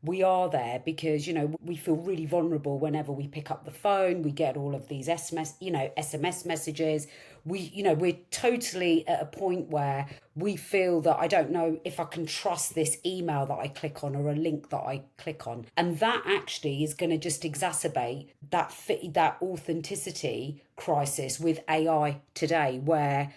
we are there because, we feel really vulnerable whenever we pick up the phone. We get all of these SMS messages. We're totally at a point where we feel that I don't know if I can trust this email that I click on or a link that I click on. And that actually is going to just exacerbate that authenticity crisis with AI today, where,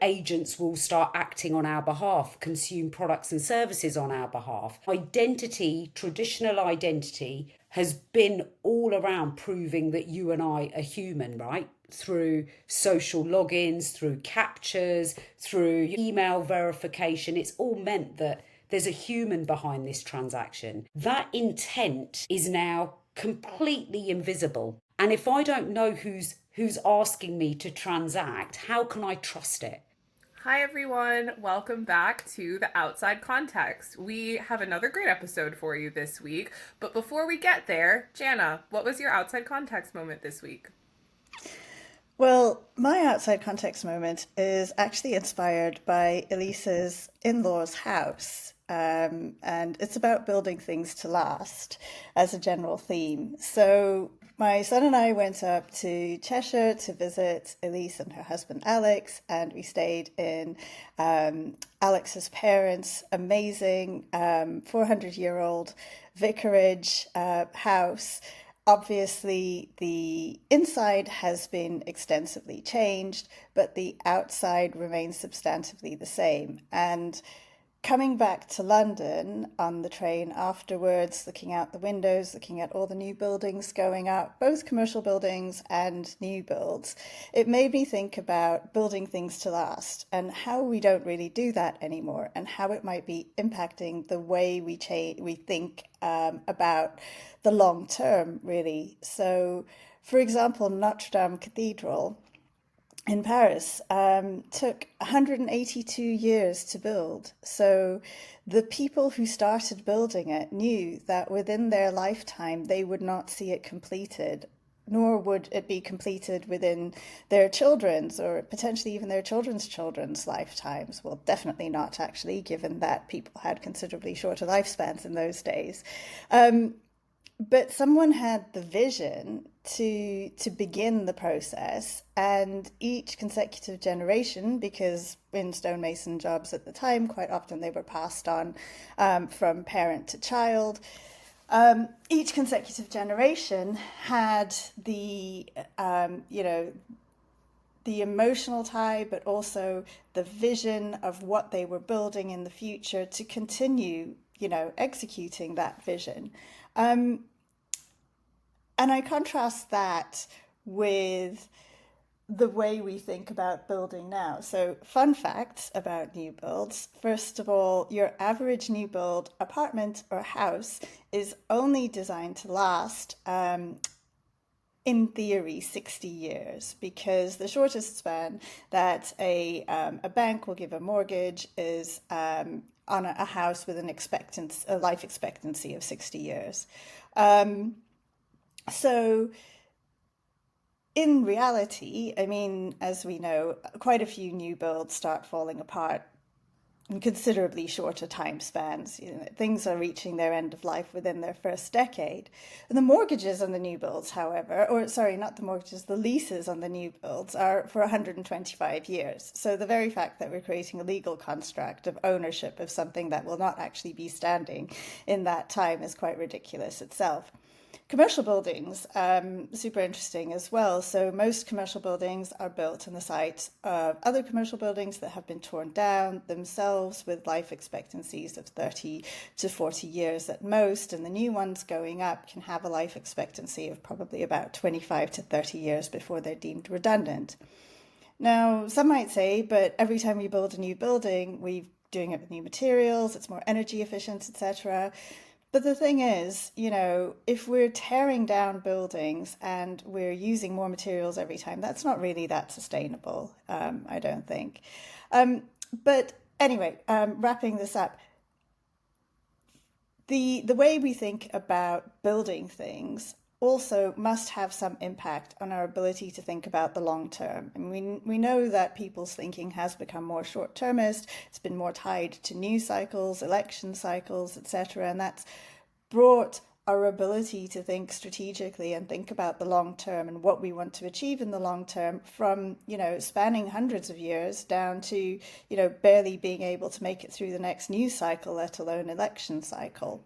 agents will start acting on our behalf, consume products and services on our behalf. Identity, traditional identity, has been all around proving that you and I are human, right? Through social logins, through captures, through email verification. It's all meant that there's a human behind this transaction. That intent is now completely invisible. And if I don't know who's asking me to transact, how can I trust it? Hi, everyone. Welcome back to the Outside Context. We have another great episode for you this week. But before we get there, Jana, what was your outside context moment this week? Well, my outside context moment is actually inspired by Elisa's in-laws' house. And it's about building things to last as a general theme. So my son and I went up to Cheshire to visit Elise and her husband Alex, and we stayed in Alex's parents' amazing 400-year-old vicarage house. Obviously, the inside has been extensively changed, but the outside remains substantively the same. And coming back to London on the train afterwards, looking out the windows, looking at all the new buildings going up, both commercial buildings and new builds, it made me think about building things to last and how we don't really do that anymore, and how it might be impacting the way we think about the long term, really. So, for example, Notre Dame Cathedral in Paris took 182 years to build. So the people who started building it knew that within their lifetime they would not see it completed, nor would it be completed within their children's or potentially even their children's children's lifetimes. Well, definitely not, actually, given that people had considerably shorter lifespans in those days. But someone had the vision to begin the process, and each consecutive generation, because in stonemason jobs at the time, quite often they were passed on from parent to child. Each consecutive generation had the emotional tie, but also the vision of what they were building in the future to continue, executing that vision. And I contrast that with the way we think about building now. So, fun facts about new builds. First of all, your average new build apartment or house is only designed to last, in theory, 60 years, because the shortest span that a bank will give a mortgage is on a house with a life expectancy of 60 years. So, in reality, I mean, as we know, quite a few new builds start falling apart in considerably shorter time spans. Things are reaching their end of life within their first decade. And the mortgages on the new builds, however, or sorry, not the mortgages, the leases on the new builds are for 125 years. So the very fact that we're creating a legal construct of ownership of something that will not actually be standing in that time is quite ridiculous itself. Commercial buildings, super interesting as well. So most commercial buildings are built on the site of other commercial buildings that have been torn down themselves, with life expectancies of 30 to 40 years at most. And the new ones going up can have a life expectancy of probably about 25 to 30 years before they're deemed redundant. Now, some might say, but every time we build a new building, we're doing it with new materials, it's more energy efficient, etc. But the thing is, if we're tearing down buildings and we're using more materials every time, that's not really that sustainable, I don't think. But anyway, wrapping this up, the way we think about building things also must have some impact on our ability to think about the long term. And we know that people's thinking has become more short-termist. It's been more tied to news cycles, election cycles, etc. And that's brought our ability to think strategically and think about the long term and what we want to achieve in the long term from, spanning hundreds of years down to, barely being able to make it through the next news cycle, let alone election cycle.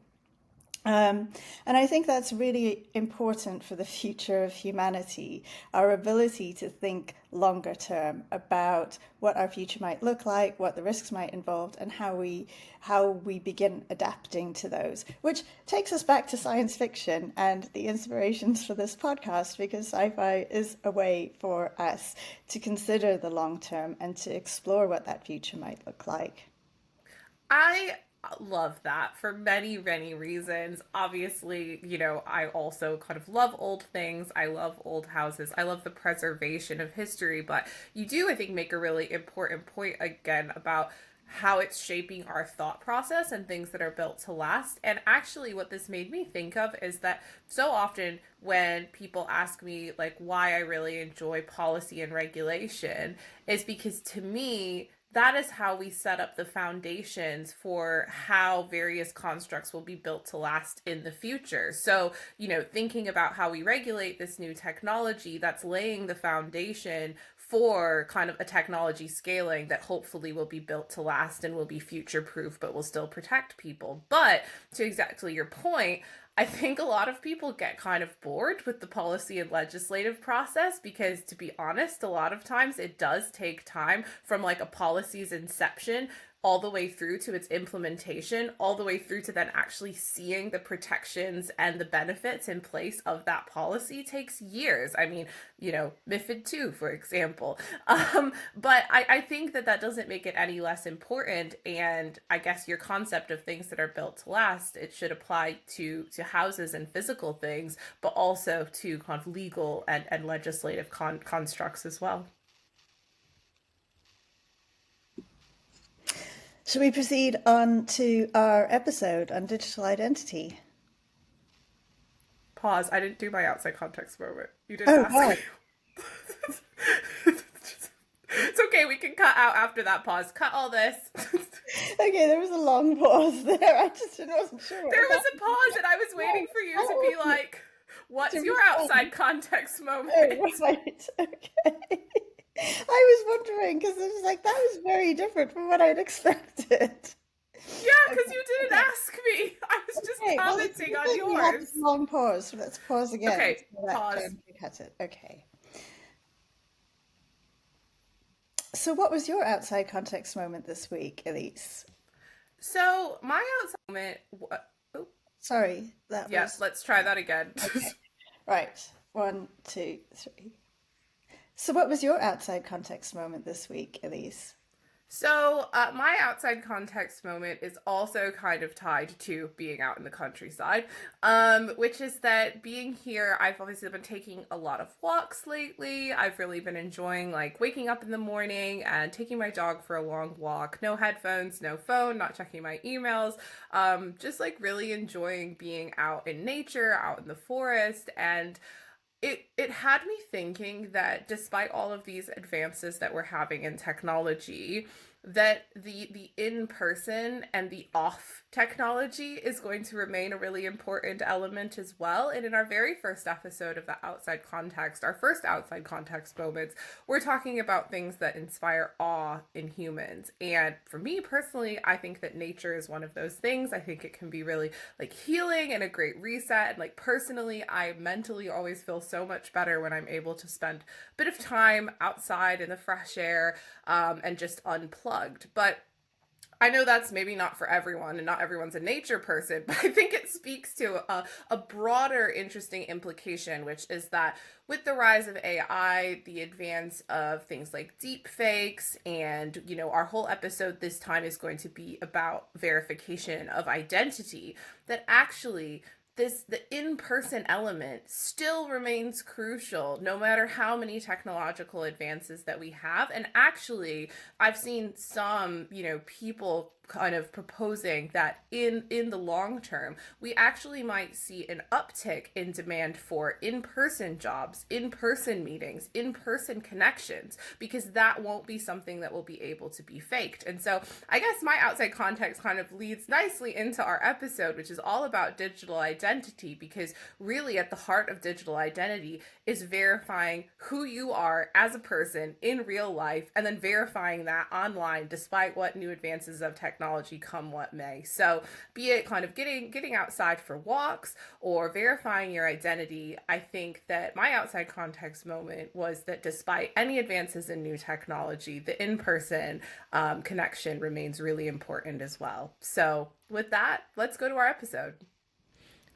And I think that's really important for the future of humanity, our ability to think longer term about what our future might look like, what the risks might involve, and how we begin adapting to those. Which takes us back to science fiction and the inspirations for this podcast, because sci-fi is a way for us to consider the long term and to explore what that future might look like. I love that for many, many reasons. Obviously, I also kind of love old things. I love old houses. I love the preservation of history. But you do, I think, make a really important point again about how it's shaping our thought process and things that are built to last. And actually, what this made me think of is that so often when people ask me, like, why I really enjoy policy and regulation, is because to me, that is how we set up the foundations for how various constructs will be built to last in the future. So, thinking about how we regulate this new technology, that's laying the foundation for kind of a technology scaling that hopefully will be built to last and will be future proof, but will still protect people. But to exactly your point, I think a lot of people get kind of bored with the policy and legislative process because, to be honest, a lot of times it does take time from like a policy's inception all the way through to its implementation, all the way through to then actually seeing the protections and the benefits in place of that policy takes years. I mean, MiFID II, for example. But I think that doesn't make it any less important. And I guess your concept of things that are built to last, it should apply to houses and physical things, but also to kind of legal and legislative constructs as well. Shall we proceed on to our episode on digital identity? Pause. I didn't do my outside context moment. You didn't Oh, ask wow. me. It's okay. We can cut out after that pause. Cut all this. Okay, there was a long pause there. I just wasn't sure what There was happened. a pause, and I was waiting for you to be like, To "What's your respond. outside context moment?" Oh, right. Okay. I was wondering because it was like that was very different from what I'd expected. Yeah, because Okay, you didn't okay, ask me. I was just okay. Well, it's commenting on because we had yours. this long pause, so let's pause again Okay, so that pause. Jen can cut it. Okay. So, what was your outside context moment this week, Elise? So my outside moment. Oh, Sorry, that yeah. was Let's try that again. okay. Right. One, two, three. So, what was your outside context moment this week, Elise? So, my outside context moment is also kind of tied to being out in the countryside, which is that being here, I've obviously been taking a lot of walks lately. I've really been enjoying like waking up in the morning and taking my dog for a long walk. No headphones, no phone, not checking my emails. Just like really enjoying being out in nature, out in the forest, and it had me thinking that despite all of these advances that we're having in technology, that the in person and the off technology is going to remain a really important element as well. And in our very first episode of the outside context, our first outside context moments, we're talking about things that inspire awe in humans. And for me personally, I think that nature is one of those things. I think it can be really like healing and a great reset. And like personally, I mentally always feel so much better when I'm able to spend a bit of time outside in the fresh air, and just unplugged. But I know that's maybe not for everyone, and not everyone's a nature person, but I think it speaks to a broader, interesting implication, which is that with the rise of AI, the advance of things like deep fakes, and, our whole episode this time is going to be about verification of identity, that actually the in-person element still remains crucial no matter how many technological advances that we have. And actually, I've seen some, people kind of proposing that in the long term we actually might see an uptick in demand for in-person jobs, in-person meetings, in-person connections, because that won't be something that will be able to be faked. And so I guess my outside context kind of leads nicely into our episode, which is all about digital identity, because really at the heart of digital identity is verifying who you are as a person in real life, and then verifying that online despite what new advances of technology come what may. So be it kind of getting outside for walks or verifying your identity, I think that my outside context moment was that despite any advances in new technology, the in-person connection remains really important as well. So with that, let's go to our episode.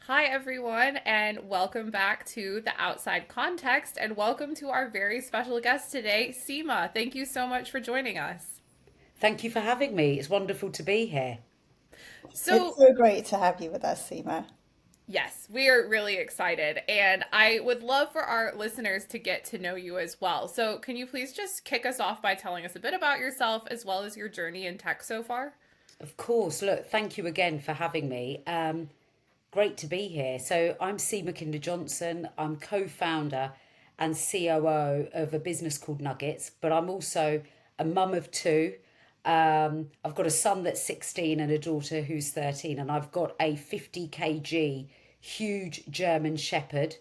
Hi, everyone, and welcome back to The Outside Context, and welcome to our very special guest today, Seema. Thank you so much for joining us. Thank you for having me. It's wonderful to be here. It's So, so great to have you with us, Seema. yes, we are really excited, and I would love for our listeners to get to know you as well. So, can you please just kick us off by telling us a bit about yourself as well as your journey in tech so far? Of course. Look, thank you again for having me. Great to be here. So I'm Seema Khinda Johnson. I'm co-founder and COO of a business called Nuggets, but I'm also a mum of two. I've got a son that's 16 and a daughter who's 13, and I've got a 50 kg huge German Shepherd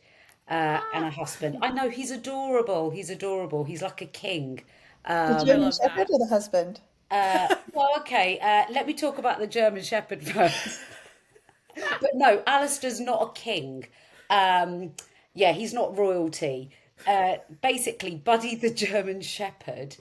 and a husband. I know he's adorable. He's adorable. He's like a king. The I German love Shepherd that. or the husband? Well, okay, let me talk about the German Shepherd first. But no, Alistair's not a king. Yeah, he's not royalty. Basically, Buddy the German Shepherd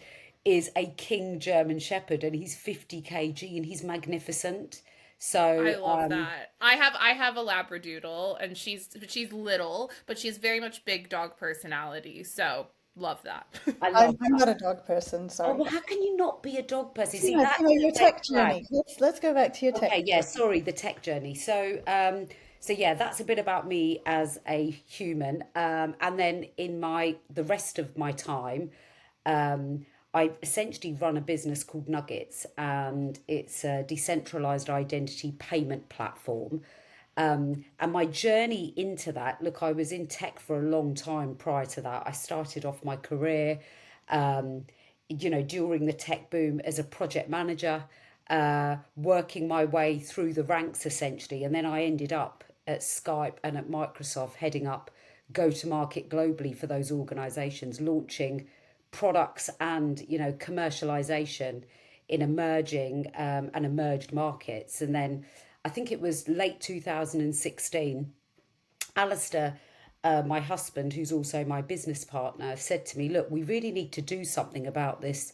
is a king German Shepherd, and he's 50 kg and he's magnificent. I So love that. I have a Labradoodle, and she's little, but she's very much big dog personality. So love that. I I'm, love I'm that. not a dog person, Oh, sorry. well, how can you not be a dog person? See, Seema, that's Seema, the your red tech flag. journey. Let's go back to your tech Okay, yeah, journey. sorry, the tech journey. So yeah, that's a bit about me as a human. And then in the rest of my time, um, I essentially run a business called Nuggets, and it's a decentralized identity payment platform. And my journey into that, look, I was in tech for a long time prior to that. I started off my career, um, during the tech boom as a project manager, working my way through the ranks essentially. And then I ended up at Skype and at Microsoft heading up go to market globally for those organizations, launching products and, commercialization in emerging and emerged markets. And then I think it was late 2016, Alistair, my husband, who's also my business partner, said to me, look, we really need to do something about this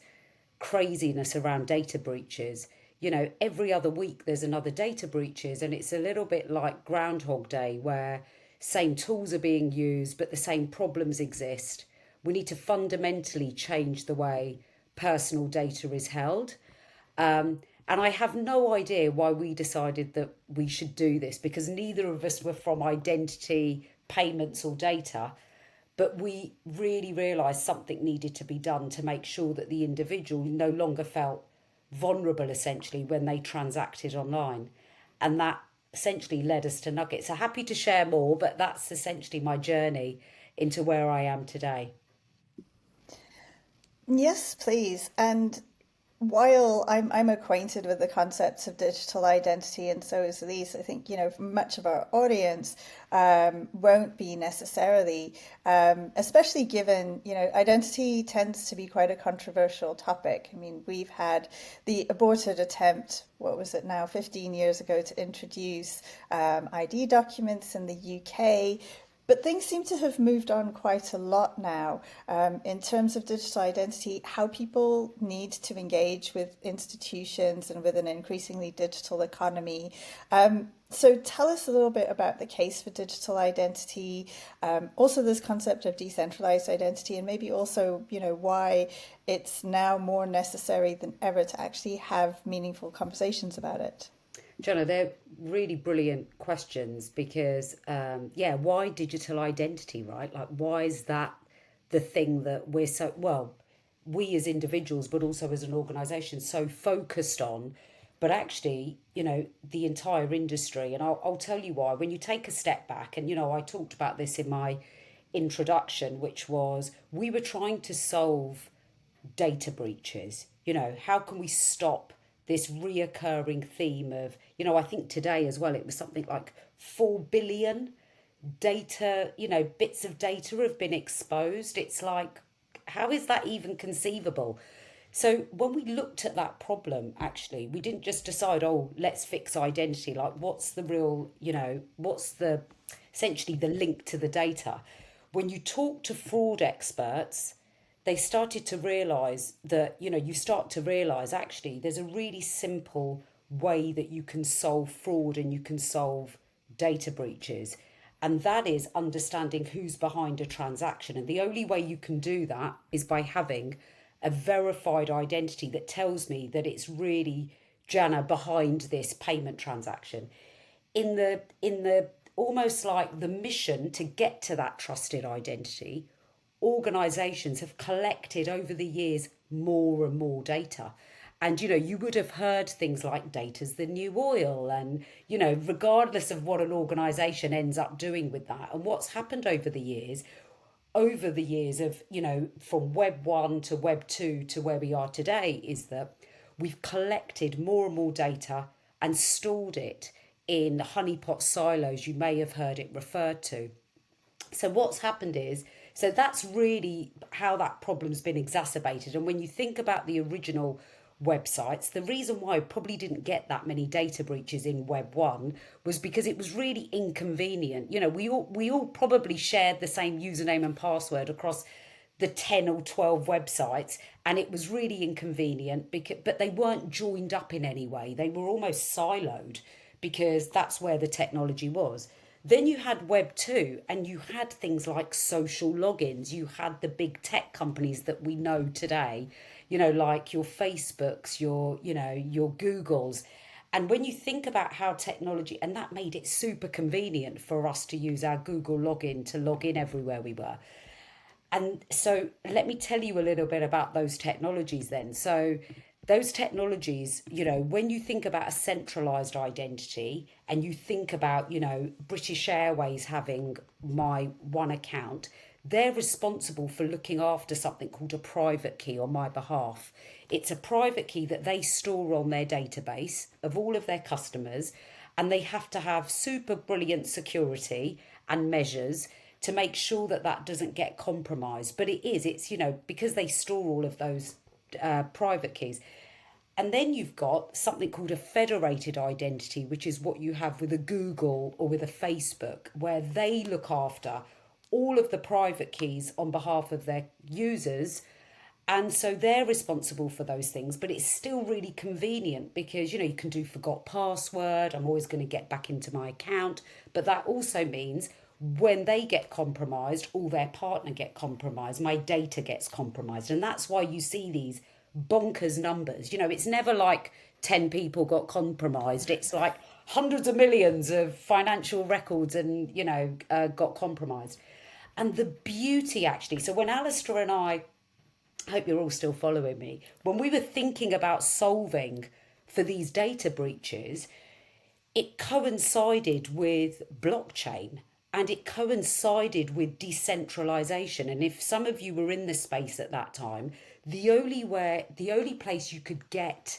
craziness around data breaches. Every other week there's another data breaches, and it's a little bit like Groundhog Day, where same tools are being used, but the same problems exist. We need to fundamentally change the way personal data is held. And I have no idea why we decided that we should do this, because neither of us were from identity, payments, or data. But we really realised something needed to be done to make sure that the individual no longer felt vulnerable, essentially, when they transacted online. And that essentially led us to Nuggets. So happy to share more, but that's essentially my journey into where I am today. Yes, please. And while I'm acquainted with the concepts of digital identity, and so is Elise, I think, much of our audience won't be necessarily, especially given, identity tends to be quite a controversial topic. I mean, we've had the aborted attempt, what was it now, 15 years ago, to introduce ID documents in the UK. But things seem to have moved on quite a lot now in terms of digital identity, how people need to engage with institutions and with an increasingly digital economy. So tell us a little bit about the case for digital identity, also this concept of decentralized identity, and maybe also, why it's now more necessary than ever to actually have meaningful conversations about it. Jonah, they're really brilliant questions because, yeah, why digital identity, right? Like, why is that the thing that we're we as individuals, but also as an organization, so focused on? but actually, the entire industry. And I'll tell you why. When you take a step back, and, I talked about this in my introduction, which was we were trying to solve data breaches. How can we stop this reoccurring theme of, I think today as well, it was something like 4 billion data, bits of data have been exposed. It's like, how is that even conceivable? So when we looked at that problem, actually, we didn't just decide, oh, let's fix identity. Like, what's the real, what's the essentially the link to the data? When you talk to fraud experts, they started to realize that, you start to realize actually there's a really simple way that you can solve fraud and you can solve data breaches. And that is understanding who's behind a transaction. And the only way you can do that is by having a verified identity that tells me that it's really Jana behind this payment transaction. In the almost like the mission to get to that trusted identity, organizations have collected over the years more and more data. And you would have heard things like data's the new oil, and regardless of what an organization ends up doing with that. And what's happened over the years of, from web 1 to web 2 to where we are today, is that we've collected more and more data and stored it in honeypot silos. You may have heard it referred to. So what's happened is, so that's really how that problem's been exacerbated. And when you think about the original websites, the reason why I probably didn't get that many data breaches in web 1 was because it was really inconvenient. We all probably shared the same username and password across the 10 or 12 websites, and it was really inconvenient but they weren't joined up in any way. They were almost siloed because that's where the technology was. Then you had Web 2, and you had things like social logins. You had the big tech companies that we know today, like your Facebooks, your Googles. And when you think about how technology, and that made it super convenient for us to use our Google login to log in everywhere we were. And so let me tell you a little bit about those technologies then. So those technologies, when you think about a centralized identity and you think about, British Airways having my one account, they're responsible for looking after something called a private key on my behalf. It's a private key that they store on their database of all of their customers, and they have to have super brilliant security and measures to make sure that that doesn't get compromised. But it's, because they store all of those private keys. And then you've got something called a federated identity, which is what you have with a Google or with a Facebook, where they look after all of the private keys on behalf of their users. And so they're responsible for those things, but it's still really convenient because, you can do forgot password. I'm always going to get back into my account. But that also means when they get compromised or their partner get compromised, my data gets compromised. And that's why you see these bonkers numbers. It's never like 10 people got compromised. It's like hundreds of millions of financial records and, got compromised. And the beauty actually, so when Alistair and I hope you're all still following me, when we were thinking about solving for these data breaches, it coincided with blockchain and it coincided with decentralization. And if some of you were in the space at that time, the only place you could get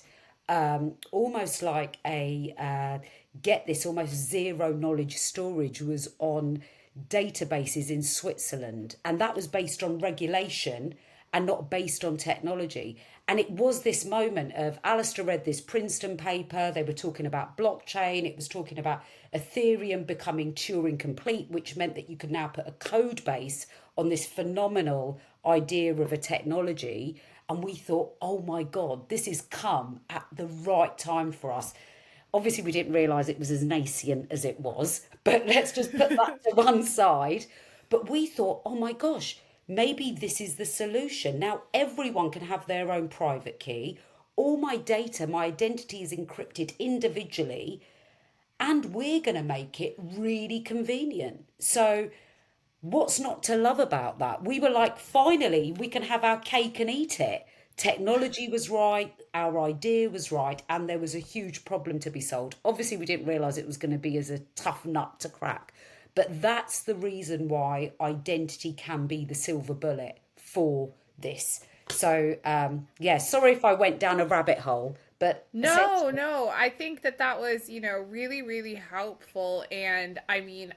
almost like get this almost zero knowledge storage was on databases in Switzerland, and that was based on regulation and not based on technology. And it was this moment of, Alistair read this Princeton paper, they were talking about blockchain, it was talking about Ethereum becoming Turing complete, which meant that you could now put a code base on this phenomenal idea of a technology. And we thought, oh my God, this has come at the right time for us. Obviously, we didn't realise it was as nascent as it was, but let's just put that to one side. But we thought, oh my gosh, maybe this is the solution. Now, everyone can have their own private key. All my data, my identity is encrypted individually, and we're going to make it really convenient. So what's not to love about that? We were like, finally, we can have our cake and eat it. Technology was right, our idea was right, and there was a huge problem to be solved. Obviously, we didn't realize it was going to be as a tough nut to crack. But that's the reason why identity can be the silver bullet for this. So, yeah, sorry if I went down a rabbit hole, but No, essentially, no. I think that that was, really, really helpful. And I mean,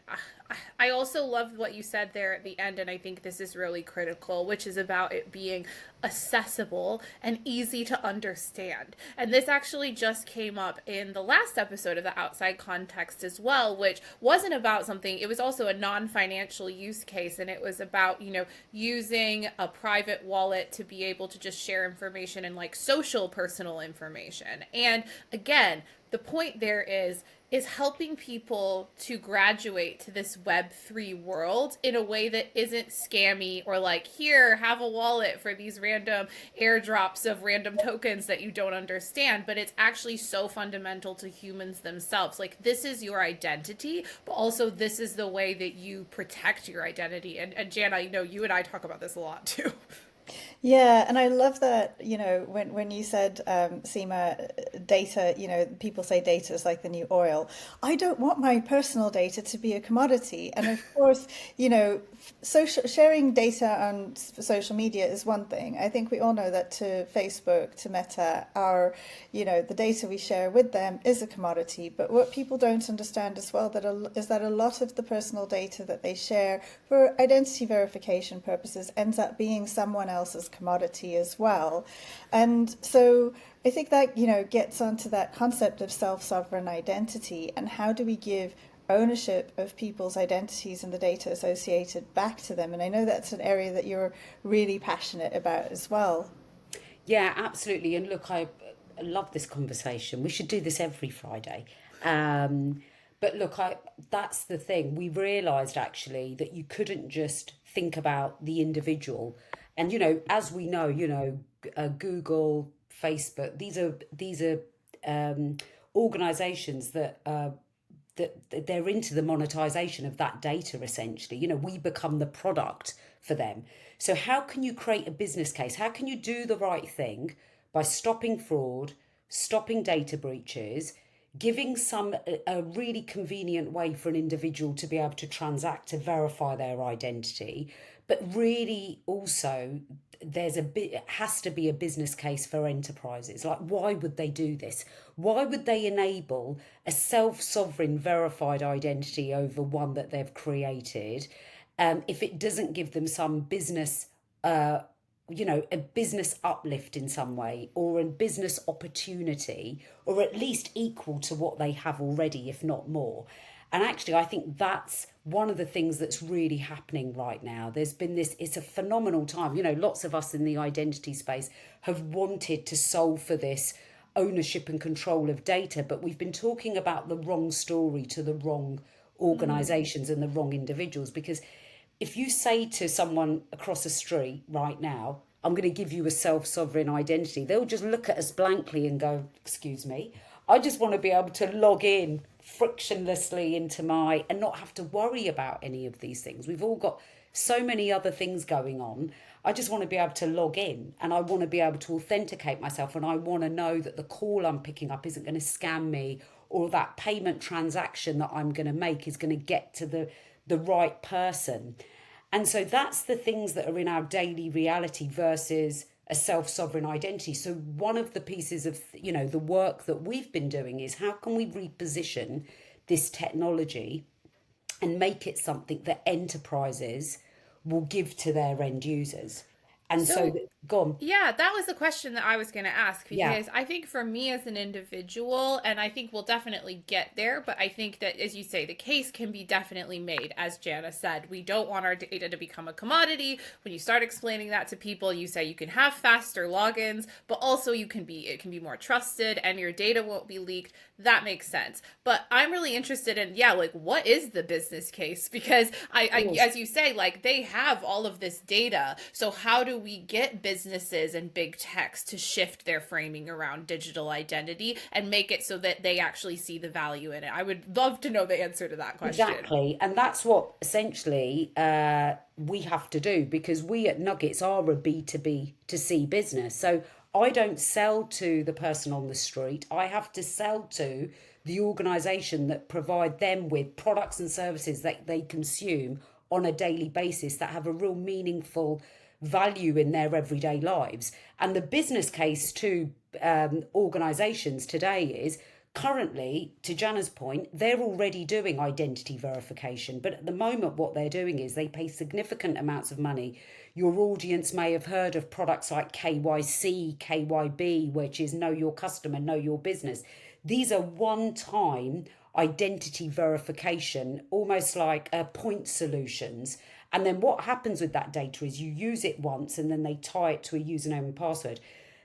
I also loved what you said there at the end. And I think this is really critical, which is about it being accessible and easy to understand. And this actually just came up in the last episode of the Outside Context as well, which wasn't about something, it was also a non financial use case. And it was about, using a private wallet to be able to just share information and like social personal information. And again, the point there is helping people to graduate to this web3 world in a way that isn't scammy or like, here, have a wallet for these random airdrops of random tokens that you don't understand, but it's actually so fundamental to humans themselves. Like, this is your identity, but also this is the way that you protect your identity. And Jana, you and I talk about this a lot too. Yeah, and I love that, when you said, Seema, data, people say data is like the new oil. I don't want my personal data to be a commodity. And of course, sharing data on social media is one thing. I think we all know that to Facebook, to Meta, the data we share with them is a commodity. But what people don't understand as well is that a lot of the personal data that they share for identity verification purposes ends up being someone else's commodity as well. And so I think that, gets onto that concept of self-sovereign identity and how do we give ownership of people's identities and the data associated back to them. And I know that's an area that you're really passionate about as well. yeah, absolutely. And look, I love this conversation. We should do this every Friday. Um, but look, that's the thing. We realized actually that you couldn't just think about the individual. And as we know, Google, Facebook, these are organizations that they're into the monetization of that data essentially. We become the product for them. So how can you create a business case? How can you do the right thing by stopping fraud, stopping data breaches, giving a really convenient way for an individual to be able to transact to verify their identity, but really also it has to be a business case for enterprises. Like, why would they do this? Why would they enable a self-sovereign verified identity over one that they've created, if it doesn't give them some business a business uplift in some way, or a business opportunity, or at least equal to what they have already, if not more. And actually, I think that's one of the things that's really happening right now. There's been it's a phenomenal time. Lots of us in the identity space have wanted to solve for this ownership and control of data, but we've been talking about the wrong story to the wrong organizations and the wrong individuals. Because if you say to someone across the street right now, I'm going to give you a self-sovereign identity, they'll just look at us blankly and go, excuse me, I just want to be able to log in frictionlessly into and not have to worry about any of these things. We've all got so many other things going on. I just want to be able to log in, and I want to be able to authenticate myself, and I want to know that the call I'm picking up isn't going to scam me, or that payment transaction that I'm going to make is going to get to the right person. And so that's the things that are in our daily reality versus a self-sovereign identity. So one of the pieces of the work that we've been doing is, how can we reposition this technology and make it something that enterprises will give to their end users. And so So, gone. yeah, that was the question that I was going to ask, Yeah. because I think for me as an individual, and I think we'll definitely get there, but I think that, as you say, the case can be definitely made. As Jana said, we don't want our data to become a commodity. When you start explaining that to people, you say you can have faster logins, but also it can be more trusted and your data won't be leaked. That makes sense. But I'm really interested in, yeah, like, what is the business case? Because Of course. as you say, like, they have all of this data. So how do we get business businesses and big techs to shift their framing around digital identity and make it so that they actually see the value in it? I would love to know the answer to that question. Exactly. And that's what essentially we have to do, because we at Nuggets are a B2B to C business. So I don't sell to the person on the street. I have to sell to the organization that provide them with products and services that they consume on a daily basis that have a real meaningful value in their everyday lives. And the business case to organizations today is, currently, to Jana's point, they're already doing identity verification. But at the moment, what they're doing is they pay significant amounts of money. Your audience may have heard of products like KYC, KYB, which is Know Your Customer, Know Your Business. These are one-time identity verification, almost like point solutions. And then what happens with that data is you use it once and then they tie it to a username and password.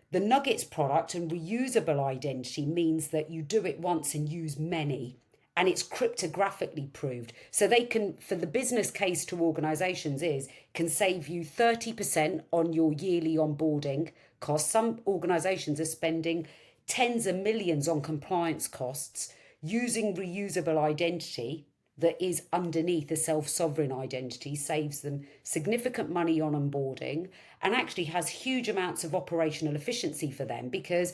The Nuggets product and reusable identity means that you do it once and use many, and it's cryptographically proved. So they can, for the business case to organizations is, can save you 30% on your yearly onboarding costs. Some organizations are spending tens of millions on compliance costs using reusable identity that is underneath a self-sovereign identity, saves them significant money on onboarding and actually has huge amounts of operational efficiency for them, because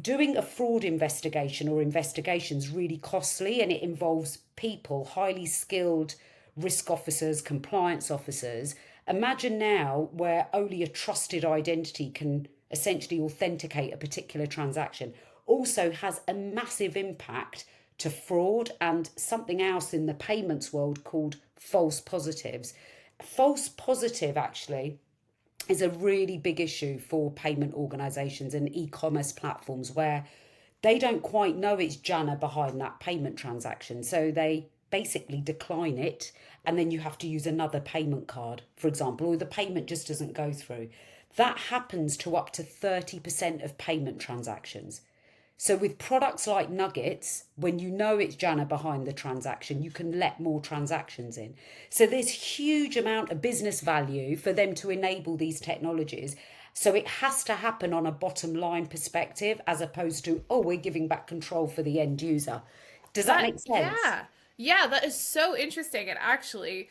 doing a fraud investigation or investigation is really costly and it involves people, highly skilled risk officers, compliance officers. Imagine now where only a trusted identity can essentially authenticate a particular transaction. Also has a massive impact to fraud and something else in the payments world called false positives. False positive actually is a really big issue for payment organizations and e-commerce platforms, where they don't quite know it's Jana behind that payment transaction. So they basically decline it and then you have to use another payment card, for example, or the payment just doesn't go through. That happens to up to 30% of payment transactions. So with products like Nuggets, when you know it's Jana behind the transaction, you can let more transactions in. So there's huge amount of business value for them to enable these technologies. So it has to happen on a bottom line perspective, as opposed to, oh, we're giving back control for the end user. Does that make sense? Yeah, that is so interesting. And actually,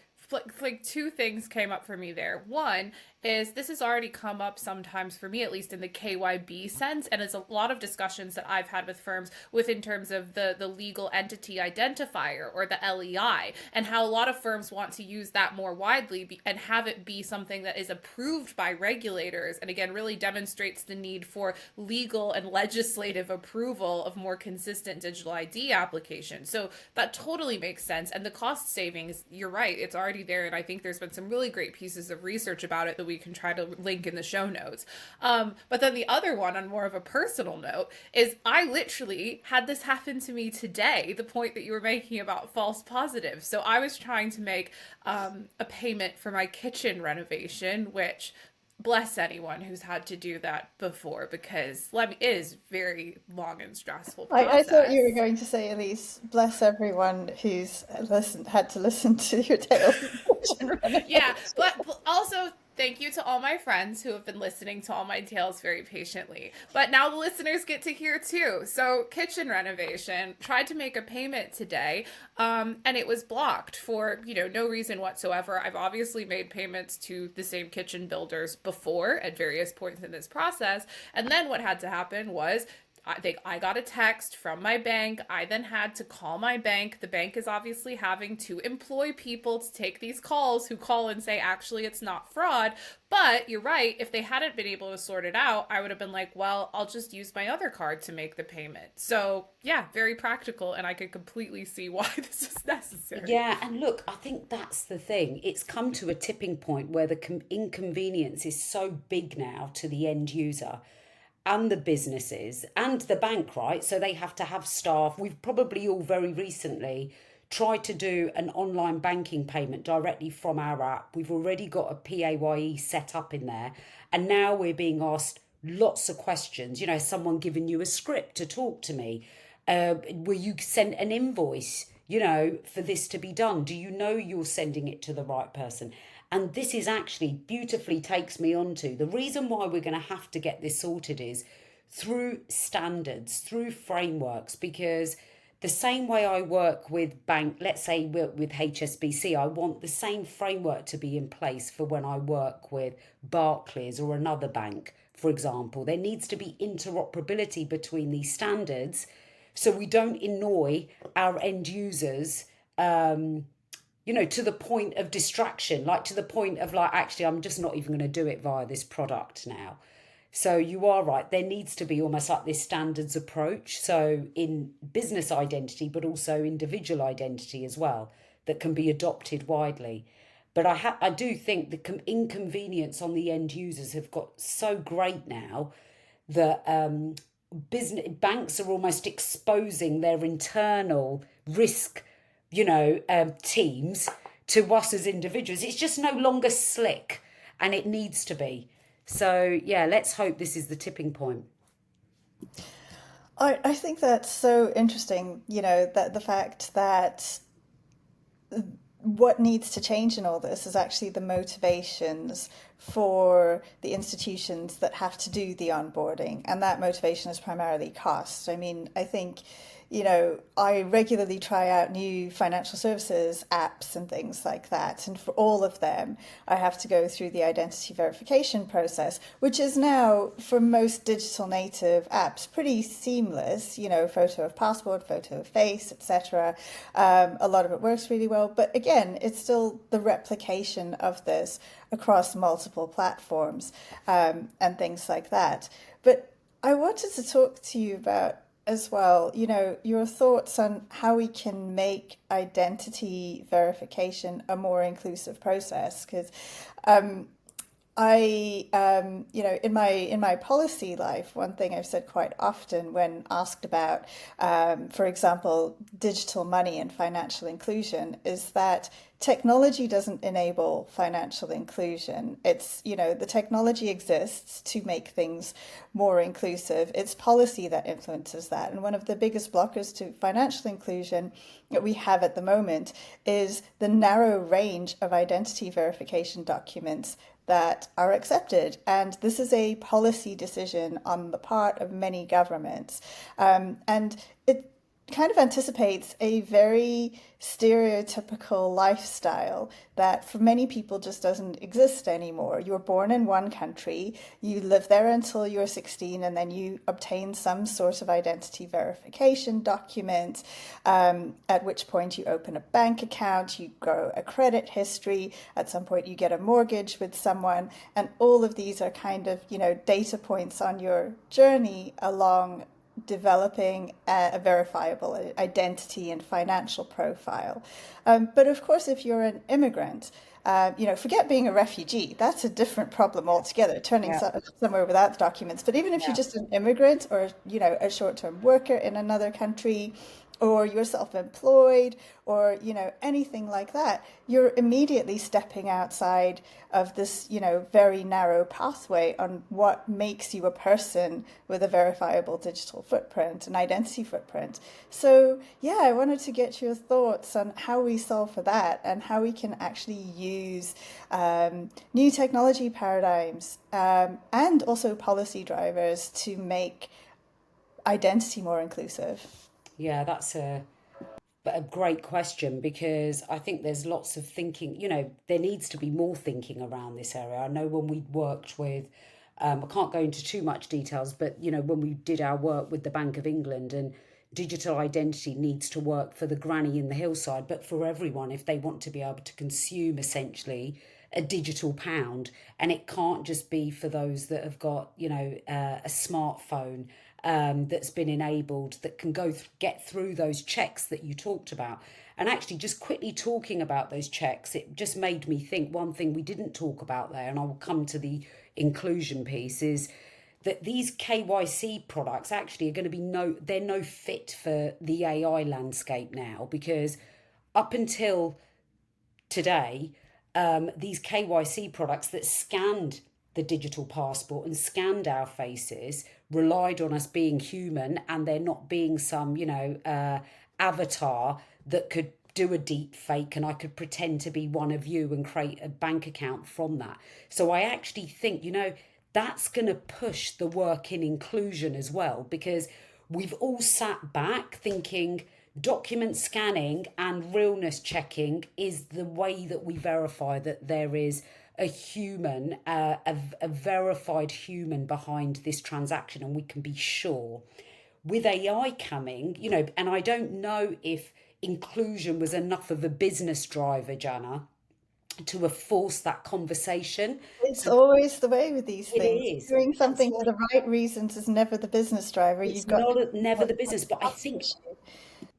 like two things came up for me there. One is this has already come up sometimes for me, at least in the KYB sense, and it's a lot of discussions that I've had with firms with in terms of the legal entity identifier, or the LEI, and how a lot of firms want to use that more widely and have it be something that is approved by regulators, and again really demonstrates the need for legal and legislative approval of more consistent digital ID applications. So that totally makes sense, and the cost savings, you're right, it's already there, and I think there's been some really great pieces of research about it that we can try to link in the show notes. But then the other one, on more of a personal note, is I literally had this happen to me today, the point that you were making about false positives. So I was trying to make a payment for my kitchen renovation, which bless anyone who's had to do that before, because it is very long and stressful I thought you process. were going to say, Elise, bless everyone who's had to listen to your tales of kitchen Yeah, renovation. but also thank you to all my friends who have been listening to all my tales very patiently. But now the listeners get to hear too. So, kitchen renovation, tried to make a payment today, and it was blocked for, no reason whatsoever. I've obviously made payments to the same kitchen builders before at various points in this process. And then what had to happen was I got a text from my bank. I then had to call my bank. The bank is obviously having to employ people to take these calls who call and say, actually, it's not fraud. But you're right. If they hadn't been able to sort it out, I would have been like, well, I'll just use my other card to make the payment. So, yeah, very practical. And I could completely see why this is necessary. Yeah, and look, I think that's the thing. It's come to a tipping point where the inconvenience is so big now to the end user and the businesses and the bank, right? So they have to have staff. We've probably all very recently tried to do an online banking payment directly from our app. We've already got a PAYE set up in there. And now we're being asked lots of questions. Someone giving you a script to talk to me. Will you send an invoice? for this to be done? Do you know you're sending it to the right person? And this is actually beautifully takes me on to the reason why we're going to have to get this sorted is through standards, through frameworks, because the same way I work with let's say with HSBC, I want the same framework to be in place for when I work with Barclays or another bank, for example. There needs to be interoperability between these standards so we don't annoy our end users to the point of distraction, like to the point of like, actually, I'm just not even going to do it via this product now. So you are right. There needs to be almost like this standards approach. So in business identity, but also individual identity as well, that can be adopted widely. But I do think the inconvenience on the end users have got so great now that business banks are almost exposing their internal risk, teams to us as individuals. It's just no longer slick, and it needs to be. So yeah, let's hope this is the tipping point. I think that's so interesting, that the fact that what needs to change in all this is actually the motivations for the institutions that have to do the onboarding. And that motivation is primarily cost. I mean, I think, I regularly try out new financial services apps and things like that. And for all of them, I have to go through the identity verification process, which is now, for most digital native apps, pretty seamless, photo of passport, photo of face, etc. A lot of it works really well. But again, it's still the replication of this across multiple platforms and things like that. But I wanted to talk to you about as well, your thoughts on how we can make identity verification a more inclusive process. Because in my policy life, one thing I've said quite often when asked about, for example, digital money and financial inclusion, is that technology doesn't enable financial inclusion. It's, the technology exists to make things more inclusive. It's policy that influences that. And one of the biggest blockers to financial inclusion that we have at the moment is the narrow range of identity verification documents that are accepted. And this is a policy decision on the part of many governments. And it kind of anticipates a very stereotypical lifestyle that for many people just doesn't exist anymore. You're born in one country, you live there until you're 16, and then you obtain some sort of identity verification document, at which point you open a bank account, you grow a credit history, at some point you get a mortgage with someone, and all of these are kind of, data points on your journey along developing a verifiable identity and financial profile. But of course, if you're an immigrant, forget being a refugee. That's a different problem altogether, turning somewhere without the documents. But even if you're just an immigrant or, a short-term worker in another country, or you're self-employed, or, anything like that, you're immediately stepping outside of this, very narrow pathway on what makes you a person with a verifiable digital footprint, an identity footprint. So, yeah, I wanted to get your thoughts on how we solve for that and how we can actually use new technology paradigms and also policy drivers to make identity more inclusive. Yeah, that's a great question, because I think there's lots of thinking, there needs to be more thinking around this area. I know when we worked with, I can't go into too much details, but, when we did our work with the Bank of England, and digital identity needs to work for the granny in the hillside, but for everyone if they want to be able to consume essentially a digital pound. And it can't just be for those that have got, a smartphone that's been enabled, that can get through those checks that you talked about. And actually, just quickly talking about those checks, it just made me think one thing we didn't talk about there, and I will come to the inclusion piece, is that these KYC products actually are going to be they're no fit for the AI landscape now, because up until today, these KYC products that scanned the digital passport and scanned our faces relied on us being human, and there not being some, avatar that could do a deep fake and I could pretend to be one of you and create a bank account from that. So I actually think, that's going to push the work in inclusion as well, because we've all sat back thinking document scanning and realness checking is the way that we verify that there is a human, a verified human behind this transaction, and we can be sure. With AI coming, and I don't know if inclusion was enough of a business driver, Jana, to have forced that conversation. It's So always the way with these it things. is. Doing That's something for why the right reasons is never the business driver. it's You've got to not never what the business. But I think, issue.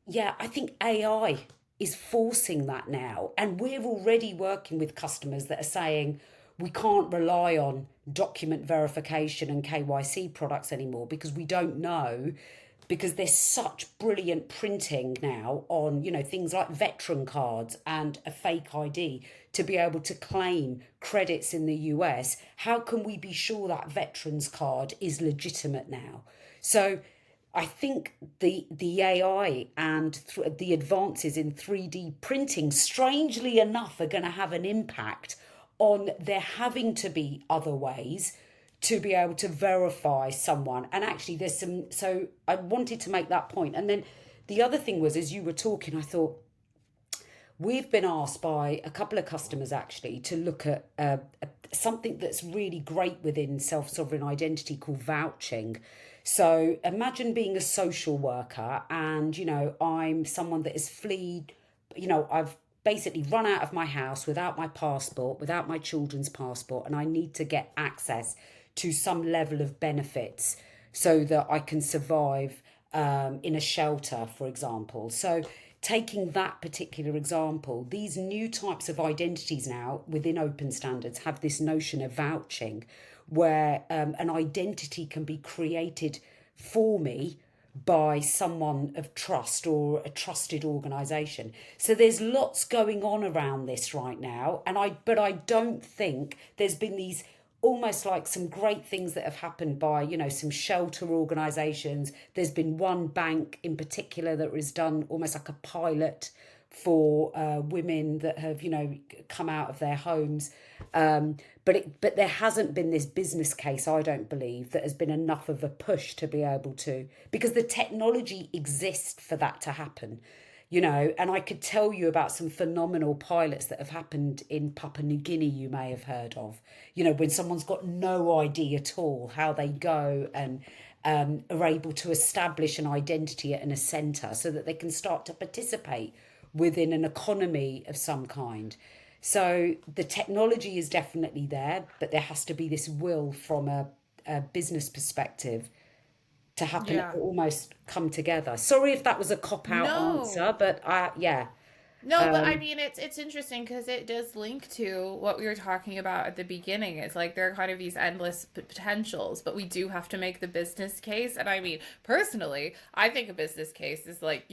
yeah, I think AI is forcing that now. And we're already working with customers that are saying we can't rely on document verification and KYC products anymore because we don't know, because there's such brilliant printing now on, things like veteran cards and a fake ID to be able to claim credits in the US. How can we be sure that veteran's card is legitimate now? So I think the AI and the advances in 3D printing, strangely enough, are going to have an impact on there having to be other ways to be able to verify someone. And actually, there's some. So I wanted to make that point. And then the other thing was, as you were talking, I thought we've been asked by a couple of customers actually to look at something that's really great within self-sovereign identity called vouching. So imagine being a social worker and, I'm someone that has fled, I've basically run out of my house without my passport, without my children's passport, and I need to get access to some level of benefits so that I can survive in a shelter, for example. So taking that particular example, these new types of identities now within open standards have this notion of vouching, where an identity can be created for me by someone of trust or a trusted organization. So there's lots going on around this right now, but I don't think there's been these almost like some great things that have happened by, some shelter organizations. There's been one bank in particular that has done almost like a pilot for women that have, come out of their homes. But there hasn't been this business case, I don't believe, that has been enough of a push to be able to, because the technology exists for that to happen. And I could tell you about some phenomenal pilots that have happened in Papua New Guinea, you may have heard of, when someone's got no ID at all, how they go and are able to establish an identity in a centre so that they can start to participate within an economy of some kind. So the technology is definitely there, but there has to be this will from a business perspective to happen, Yeah. almost come together. Sorry if that was a cop out No. answer, but yeah. No, but I mean it's interesting because it does link to what we were talking about at the beginning. It's like there are kind of these endless potentials, but we do have to make the business case. And I mean, personally, I think a business case is like,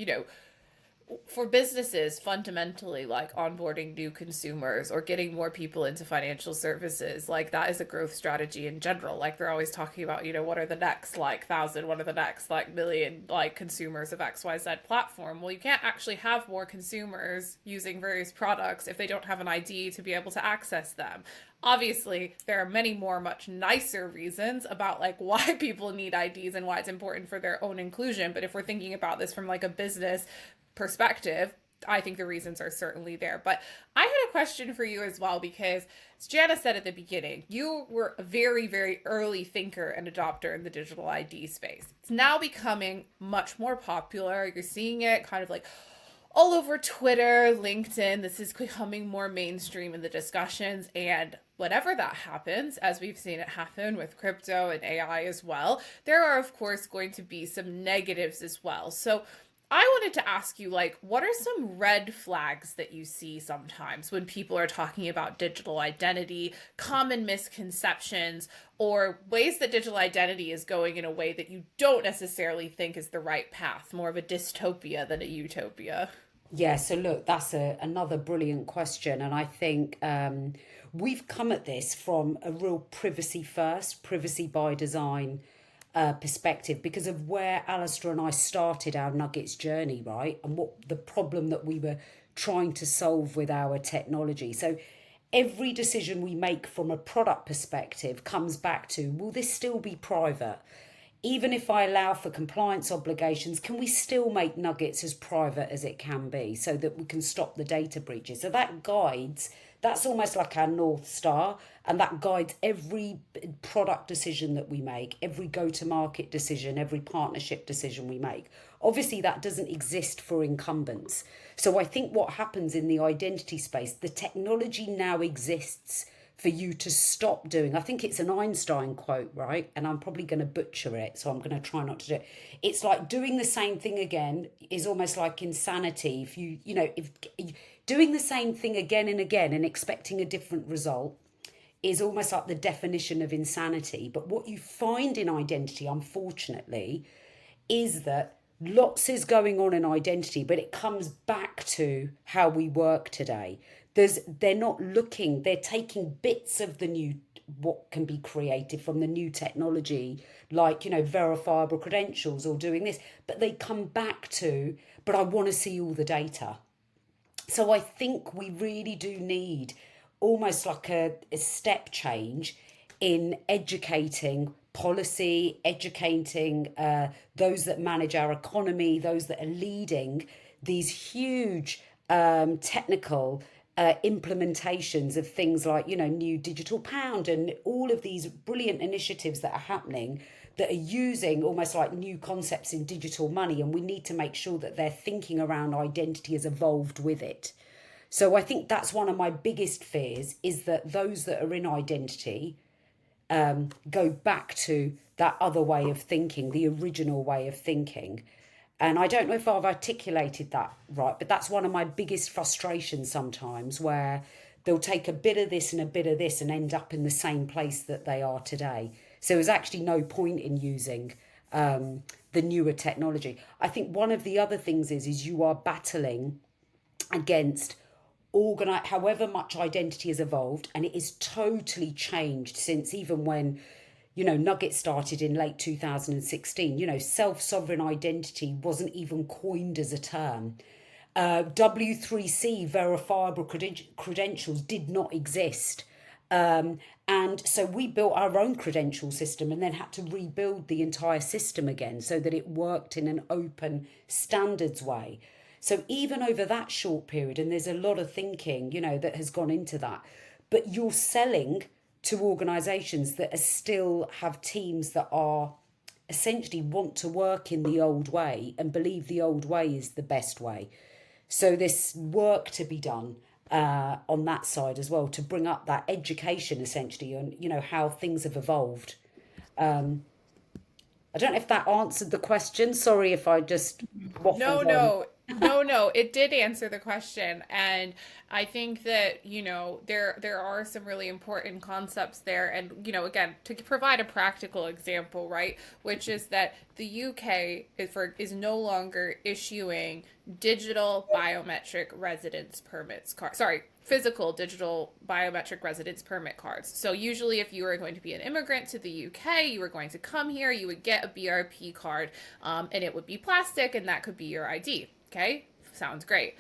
for businesses fundamentally, like onboarding new consumers or getting more people into financial services, like that is a growth strategy in general. Like they're always talking about, what are the next like thousand, what are the next like million like consumers of XYZ platform. Well, you can't actually have more consumers using various products if they don't have an ID to be able to access them. Obviously, there are many more much nicer reasons about like why people need IDs and why it's important for their own inclusion. But if we're thinking about this from like a business perspective, I think the reasons are certainly there. But I had a question for you as well, because as Jana said at the beginning, you were a very, very early thinker and adopter in the digital ID space. It's now becoming much more popular. You're seeing it kind of like all over Twitter, LinkedIn. This is becoming more mainstream in the discussions. And whenever that happens, as we've seen it happen with crypto and AI as well, there are, of course, going to be some negatives as well. So I wanted to ask you, like, what are some red flags that you see sometimes when people are talking about digital identity, common misconceptions, or ways that digital identity is going in a way that you don't necessarily think is the right path, more of a dystopia than a utopia? Yeah, so look, that's another brilliant question. And I think we've come at this from a real privacy first, privacy by design perspective because of where Alistair and I started our Nuggets journey, right? And what the problem that we were trying to solve with our technology. So every decision we make from a product perspective comes back to, will this still be private? Even if I allow for compliance obligations, can we still make Nuggets as private as it can be so that we can stop the data breaches? So that guides, that's almost like our North Star, and that guides every product decision that we make, every go-to-market decision, every partnership decision we make. Obviously, that doesn't exist for incumbents. So I think what happens in the identity space, the technology now exists for you to stop doing. I think it's an Einstein quote, right? And I'm probably going to butcher it, so I'm going to try not to do it. It's like doing the same thing again is almost like insanity. If if doing the same thing again and again and expecting a different result is almost like the definition of insanity. But what you find in identity, unfortunately, is that lots is going on in identity, but it comes back to how we work today. They're not looking, they're taking bits of the new, what can be created from the new technology, like, verifiable credentials or doing this, but they come back to, but I want to see all the data. So I think we really do need almost like a step change in educating policy, educating those that manage our economy, those that are leading these huge technical implementations of things like, new digital pound and all of these brilliant initiatives that are happening that are using almost like new concepts in digital money. And we need to make sure that their thinking around identity has evolved with it. So I think that's one of my biggest fears, is that those that are in identity go back to that other way of thinking, the original way of thinking. And I don't know if I've articulated that right, but that's one of my biggest frustrations sometimes, where they'll take a bit of this and a bit of this and end up in the same place that they are today. So there's actually no point in using the newer technology. I think one of the other things is you are battling against however much identity has evolved, and it is totally changed since even when Nugget started in late 2016. Self-sovereign identity wasn't even coined as a term. W3C, verifiable credentials, did not exist. And so we built our own credential system and then had to rebuild the entire system again so that it worked in an open standards way. So even over that short period, and there's a lot of thinking, that has gone into that, but you're selling to organisations that are still have teams that are essentially want to work in the old way and believe the old way is the best way. So there's work to be done on that side as well, to bring up that education essentially on, how things have evolved. I don't know if that answered the question. Sorry if I just No, waffled on. no, no, it did answer the question. And I think that, there are some really important concepts there. And, again, to provide a practical example, right, which is that the UK is no longer issuing digital biometric residence permits physical digital biometric residence permit cards. So usually if you were going to be an immigrant to the UK, you were going to come here, you would get a BRP card, and it would be plastic, and that could be your ID. Okay, sounds great.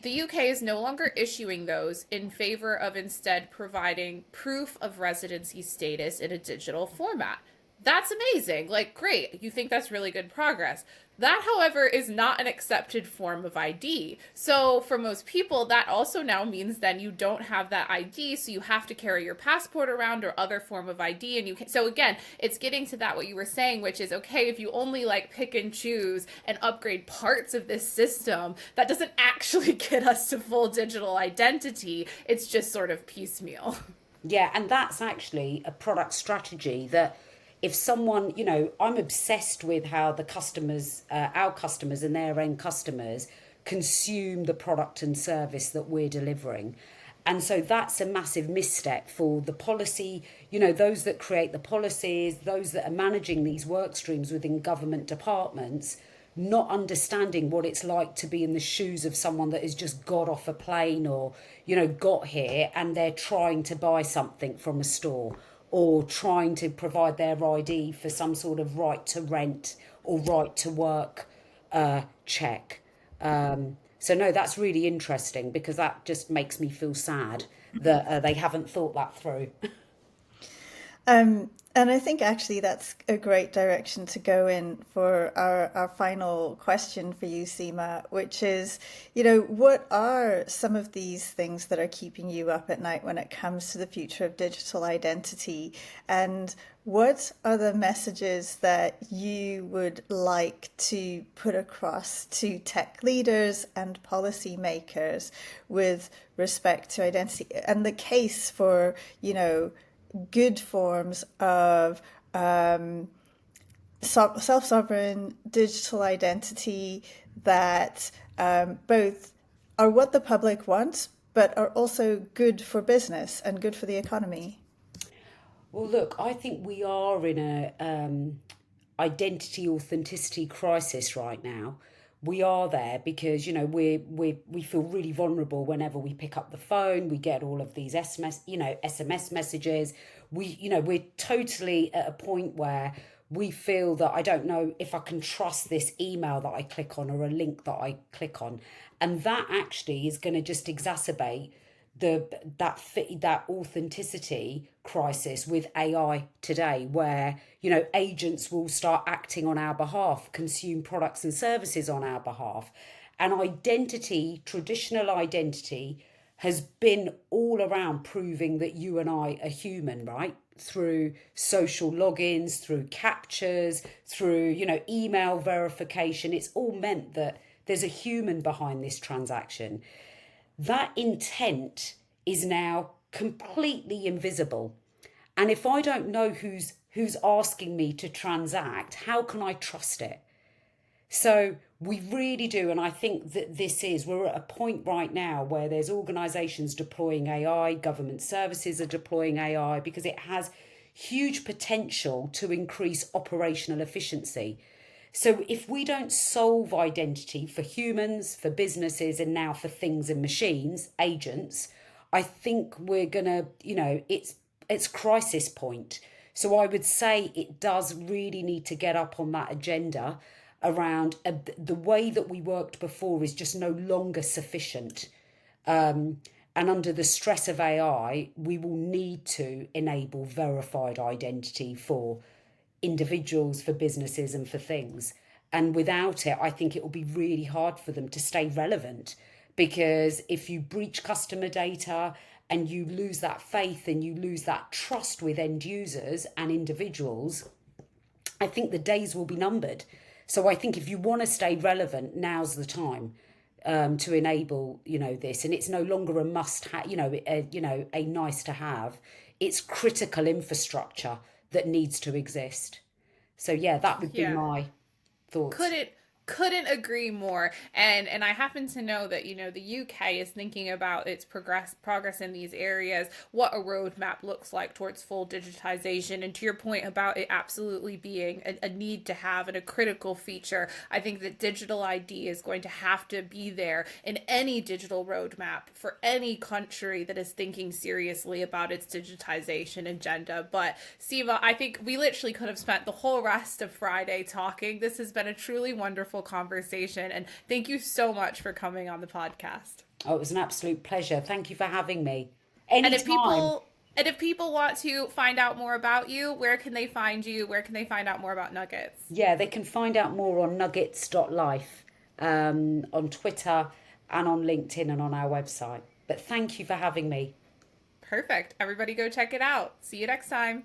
The UK is no longer issuing those in favor of instead providing proof of residency status in a digital format. That's amazing. Like, great. You think that's really good progress. That, however, is not an accepted form of ID. So for most people, that also now means then you don't have that ID, so you have to carry your passport around or other form of ID. And so again, it's getting to that what you were saying, which is, okay, if you only pick and choose and upgrade parts of this system, that doesn't actually get us to full digital identity. It's just sort of piecemeal. Yeah, and that's actually a product strategy that if someone, I'm obsessed with how the customers, our customers and their end customers consume the product and service that we're delivering. And so that's a massive misstep for the policy, those that create the policies, those that are managing these work streams within government departments, not understanding what it's like to be in the shoes of someone that has just got off a plane or, got here and they're trying to buy something from a store. or trying to provide their ID for some sort of right to rent or right to work check. So no, that's really interesting because that just makes me feel sad that they haven't thought that through. And I think actually that's a great direction to go in for our final question for you, Seema, which is, what are some of these things that are keeping you up at night when it comes to the future of digital identity? And what are the messages that you would like to put across to tech leaders and policymakers with respect to identity and the case for, good forms of self-sovereign digital identity that both are what the public wants, but are also good for business and good for the economy? Well, look, I think we are in a identity authenticity crisis right now. We are there because we feel really vulnerable whenever we pick up the phone. We get all of these SMS messages. We're totally at a point where we feel that I don't know if I can trust this email that I click on or a link that I click on, and that actually is going to just exacerbate that authenticity crisis with AI today, where agents will start acting on our behalf, consume products and services on our behalf, and traditional identity has been all around proving that you and I are human, right? Through social logins, through captures, through email verification. It's all meant that there's a human behind this transaction. That intent is now completely invisible. And if I don't know who's asking me to transact, how can I trust it? So we really do. And I think that we're at a point right now where there's organizations deploying AI, government services are deploying AI because it has huge potential to increase operational efficiency. So if we don't solve identity for humans, for businesses, and now for things and machines, agents, I think we're gonna, it's crisis point. So I would say it does really need to get up on that agenda around the way that we worked before is just no longer sufficient. And under the stress of AI, we will need to enable verified identity for individuals, for businesses, and for things. And without it, I think it will be really hard for them to stay relevant, because if you breach customer data and you lose that faith and you lose that trust with end users and individuals, I think the days will be numbered. So I think if you want to stay relevant, now's the time to enable, this. And it's no longer a must have, a nice to have. It's critical infrastructure that needs to exist. So yeah, that would be Yeah. my thoughts. Couldn't agree more. And I happen to know that the UK is thinking about its progress in these areas, what a roadmap looks like towards full digitization. And to your point about it absolutely being a need to have and a critical feature, I think that digital ID is going to have to be there in any digital roadmap for any country that is thinking seriously about its digitization agenda. But Seema, I think we literally could have spent the whole rest of Friday talking. This has been a truly wonderful conversation, and thank you so much for coming on the podcast. Oh, it was an absolute pleasure. Thank you for having me. And if Anytime. people and if people want to find out more about you, where can they find you? Where can they find out more about Nuggets? Yeah, they can find out more on nuggets.life, on Twitter and on LinkedIn and on our website. But thank you for having me. Perfect. Everybody go check it out. See you next time.